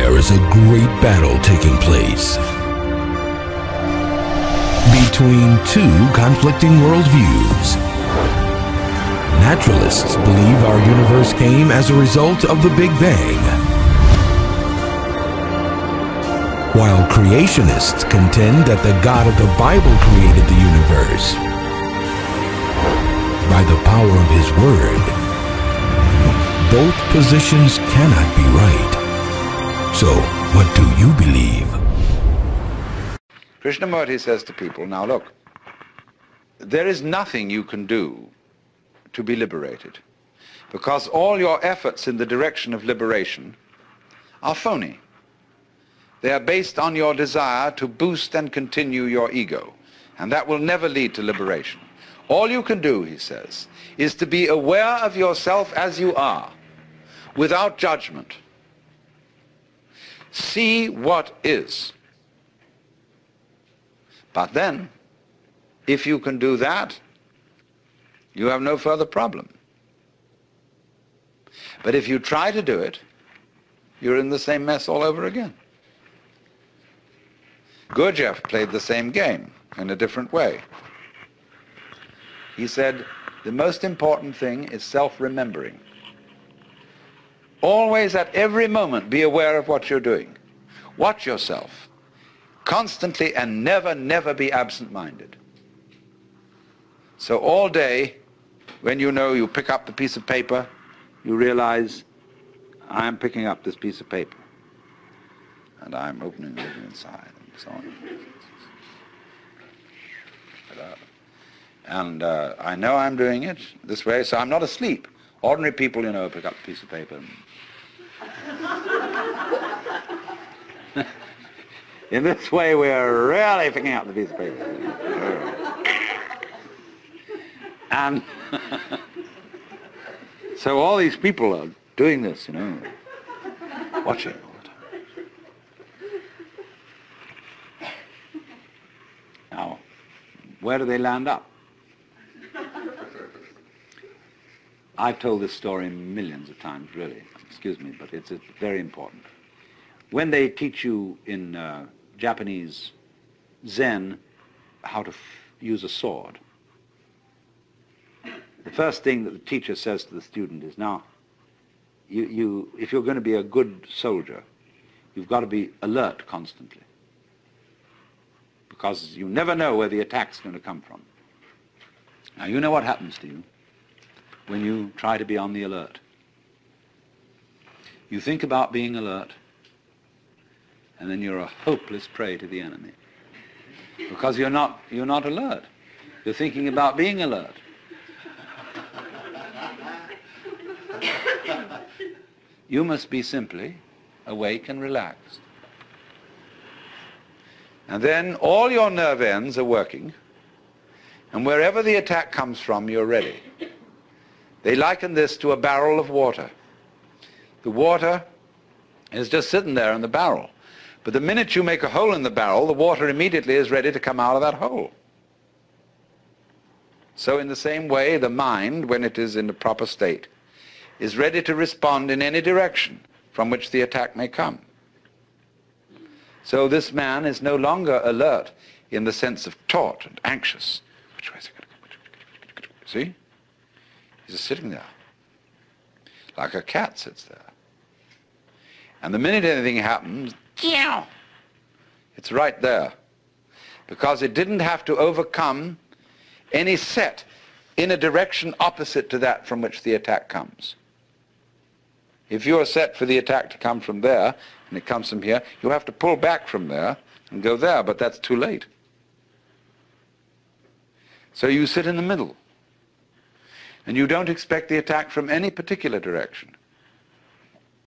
There is a great battle taking place between two conflicting worldviews. Naturalists believe our universe came as a result of the Big Bang, while creationists contend that the God of the Bible created the universe by the power of His Word. Both positions cannot be right. So, what do you believe? Krishnamurti says to people, now look, there is nothing you can do to be liberated, because all your efforts in the direction of liberation are phony. They are based on your desire to boost and continue your ego, and that will never lead to liberation. All you can do, he says, is to be aware of yourself as you are, without judgment. See what is. But then, if you can do that, you have no further problem. But if you try to do it, you're in the same mess all over again. Gurdjieff played the same game in a different way. He said, the most important thing is self-remembering. Always at every moment be aware of what you're doing. Watch yourself constantly and never, never be absent-minded. So all day, when you know you pick up the piece of paper, you realize, I am picking up this piece of paper. And I'm opening it inside and so on. And I know I'm doing it this way, so I'm not asleep. Ordinary people, you know, pick up a piece of paper. In this way, we're really picking up the piece of paper. And so all these people are doing this, you know, watching all the time. Now, where do they land up? I've told this story millions of times, really. Excuse me, but it's very important. When they teach you in Japanese Zen how to use a sword, the first thing that the teacher says to the student is, now, if you're going to be a good soldier, you've got to be alert constantly, because you never know where the attack's going to come from. Now, you know what happens to you when you try to be on the alert. You think about being alert, and then you're a hopeless prey to the enemy, because you're not alert. You're thinking about being alert. You must be simply awake and relaxed. And then all your nerve ends are working, and wherever the attack comes from, you're ready. They liken this to a barrel of water. The water is just sitting there in the barrel. But the minute you make a hole in the barrel, the water immediately is ready to come out of that hole. So in the same way, the mind, when it is in the proper state, is ready to respond in any direction from which the attack may come. So this man is no longer alert in the sense of taut and anxious. Which way is it going to go? See? He's just sitting there, like a cat sits there. And the minute anything happens, it's right there, because it didn't have to overcome any set in a direction opposite to that from which the attack comes. If you are set for the attack to come from there, and it comes from here, you have to pull back from there and go there, but that's too late. So you sit in the middle, and you don't expect the attack from any particular direction.